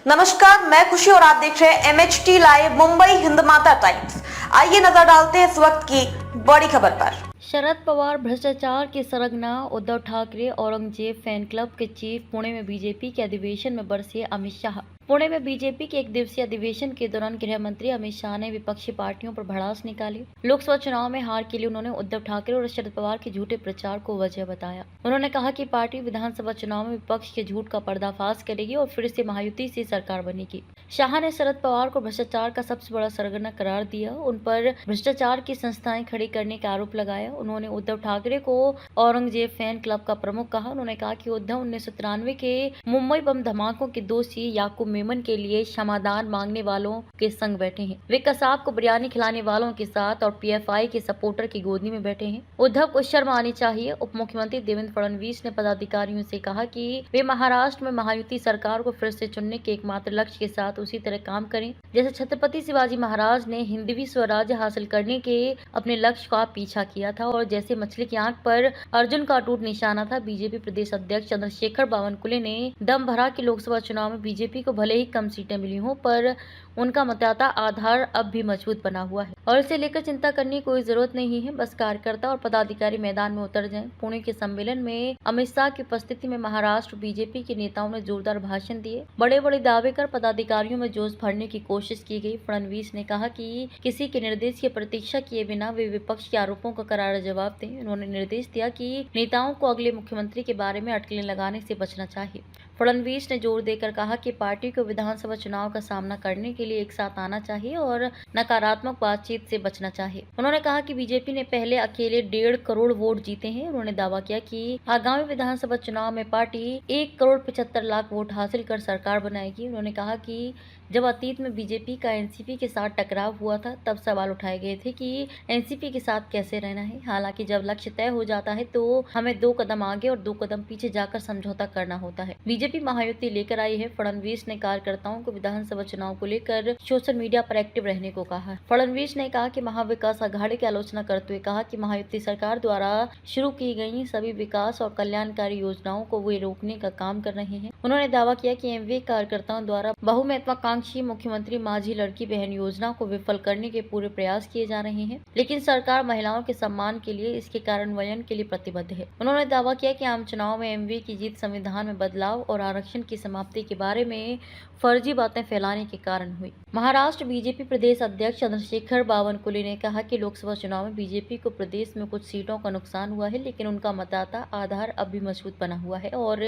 नमस्कार, मैं खुशी और आप देख रहे हैं MHT लाइव मुंबई हिंद माता टाइम्स। आइए नजर डालते हैं इस वक्त की बड़ी खबर पर। शरद पवार भ्रष्टाचार के सरगना, उद्धव ठाकरे औरंगजेब फैन क्लब के चीफ। पुणे में बीजेपी के अधिवेशन में बरसे अमित शाह। पुणे में बीजेपी के एक दिवसीय अधिवेशन के दौरान गृह मंत्री अमित शाह ने विपक्षी पार्टियों पर भड़ास निकाली। लोकसभा चुनाव में हार के लिए उन्होंने उद्धव ठाकरे और शरद पवार के झूठे प्रचार को वजह बताया। उन्होंने कहा कि पार्टी विधानसभा चुनाव में विपक्ष के झूठ का पर्दाफाश करेगी और फिर से महायुति से सरकार बनेगी। शाह ने शरद पवार को भ्रष्टाचार का सबसे बड़ा सरगना करार दिया, उन पर भ्रष्टाचार की संस्थाएं खड़ी करने का आरोप लगाया। उन्होंने उद्धव ठाकरे को औरंगजेब फैन क्लब का प्रमुख कहा। उन्होंने कहा कि उद्धव 1993 के मुंबई बम धमाकों के दोषी याकूब मेमन के लिए क्षमादान मांगने वालों के संग बैठे हैं। वे कसाब को बिरयानी खिलाने वालों के साथ और PFI के सपोर्टर की गोदी में बैठे हैं। उद्धव को शर्म आनी चाहिए। उप मुख्यमंत्री देवेंद्र फडणवीस ने पदाधिकारियों से कहा कि वे महाराष्ट्र में महायुति सरकार को फिर से चुनने के एकमात्र लक्ष्य के साथ उसी तरह काम करें जैसे छत्रपति शिवाजी महाराज ने हिंदवी स्वराज्य हासिल करने के अपने लक्ष्य का पीछा किया था और जैसे मछली की आंख पर अर्जुन का अटूट निशाना था। बीजेपी प्रदेश अध्यक्ष चंद्रशेखर बावनकुले ने दम भरा कि लोकसभा चुनाव में बीजेपी को भले ही कम सीटें मिली हों, पर उनका मतदाता आधार अब भी मजबूत बना हुआ है और इसे लेकर चिंता करने की कोई जरूरत नहीं है। बस कार्यकर्ता और पदाधिकारी मैदान में उतर जाएं। पुणे के सम्मेलन में अमित शाह की उपस्थिति में महाराष्ट्र बीजेपी के नेताओं ने जोरदार भाषण दिए। बड़े बड़े दावे कर पदाधिकारियों में जोश भरने की कोशिश की गई। फडणवीस ने कहा कि किसी के निर्देश की प्रतीक्षा किए बिना वे विपक्ष के आरोपों का करारा जवाब दें। उन्होंने निर्देश दिया कि नेताओं को अगले मुख्यमंत्री के बारे में अटकलें लगाने से बचना चाहिए। फडणवीस ने जोर देकर कहा कि पार्टी को विधानसभा चुनाव का सामना करने के लिए एक साथ आना चाहिए और नकारात्मक बातचीत से बचना चाहिए। उन्होंने कहा कि बीजेपी ने पहले अकेले 1.5 करोड़ वोट जीते हैं। उन्होंने दावा किया कि आगामी विधानसभा चुनाव में पार्टी 1 करोड़ 75 लाख वोट हासिल कर सरकार बनाएगी। उन्होंने कहा कि जब अतीत में बीजेपी का एनसीपी के साथ टकराव हुआ था तब सवाल उठाए गए थे कि एनसीपी के साथ कैसे रहना है। हालांकि जब लक्ष्य तय हो जाता है तो हमें 2 कदम आगे और 2 कदम पीछे जाकर समझौता करना होता है। बीजेपी महायुति लेकर आई है। फडणवीस ने कार्यकर्ताओं को विधानसभा चुनाव को लेकर सोशल मीडिया पर एक्टिव रहने को कहा। फडणवीस ने कहा कि महाविकास आघाड़ी की आलोचना करते हुए कहा कि महायुति सरकार द्वारा शुरू की गई सभी विकास और कल्याणकारी योजनाओं को वे रोकने का काम कर रहे हैं। उन्होंने दावा किया कि एमवी कार्यकर्ताओं द्वारा बहुमहत्वाकांक्षी मुख्यमंत्री माझी लड़की बहन योजना को विफल करने के पूरे प्रयास किए जा रहे हैं, लेकिन सरकार महिलाओं के सम्मान के लिए इसके कार्यान्वयन के लिए प्रतिबद्ध है। उन्होंने दावा किया कि आम चुनाव में एमवी की जीत संविधान में बदलाव और आरक्षण की समाप्ति के बारे में फर्जी बातें फैलाने के कारण हुई। महाराष्ट्र बीजेपी प्रदेश अध्यक्ष चंद्रशेखर बावनकुले ने कहा कि लोकसभा चुनाव में बीजेपी को प्रदेश में कुछ सीटों का नुकसान हुआ है, लेकिन उनका मतदाता आधार अब भी मजबूत बना हुआ है और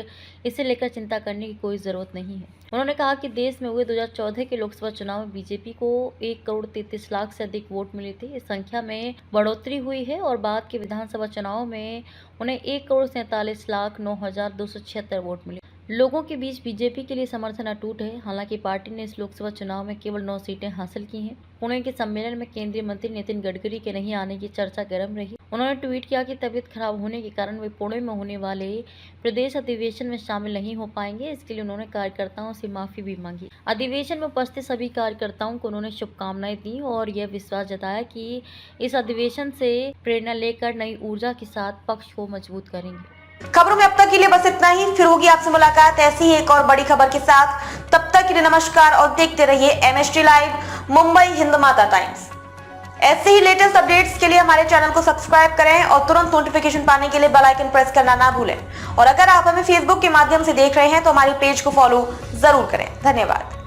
इसे लेकर चिंता करने की कोई जरूरत नहीं है। उन्होंने कहा कि देश में हुए 2014 के लोकसभा चुनाव में बीजेपी को 1 करोड़ 33 लाख से अधिक वोट मिले थे। इस संख्या में बढ़ोतरी हुई है और बाद के विधानसभा चुनाव में उन्हें 1 करोड़ 47 लाख 9,276 वोट मिले। लोगों के बीच बीजेपी के लिए समर्थन अटूट है। हालांकि पार्टी ने इस लोकसभा चुनाव में केवल 9 सीटें हासिल की हैं। पुणे के सम्मेलन में केंद्रीय मंत्री नितिन गडकरी के नहीं आने की चर्चा गर्म रही। उन्होंने ट्वीट किया कि तबीयत खराब होने के कारण वे पुणे में होने वाले प्रदेश अधिवेशन में शामिल नहीं हो पाएंगे। इसके लिए उन्होंने कार्यकर्ताओं से माफी भी मांगी। अधिवेशन में उपस्थित सभी कार्यकर्ताओं को उन्होंने शुभकामनाएं दी और यह विश्वास जताया कि इस अधिवेशन से प्रेरणा लेकर नई ऊर्जा के साथ पक्ष को मजबूत करेंगे। खबरों में अब तक के लिए बस इतना ही। फिर होगी आपसे मुलाकात ऐसी ही एक और बड़ी खबर के साथ। तब तक के लिए नमस्कार और देखते रहिए MHT लाइव मुंबई हिंद माता टाइम्स। ऐसे ही लेटेस्ट अपडेट्स के लिए हमारे चैनल को सब्सक्राइब करें और तुरंत नोटिफिकेशन पाने के लिए बेल आइकन प्रेस करना ना भूलें। और अगर आप हमें फेसबुक के माध्यम से देख रहे हैं तो हमारी पेज को फॉलो जरूर करें। धन्यवाद।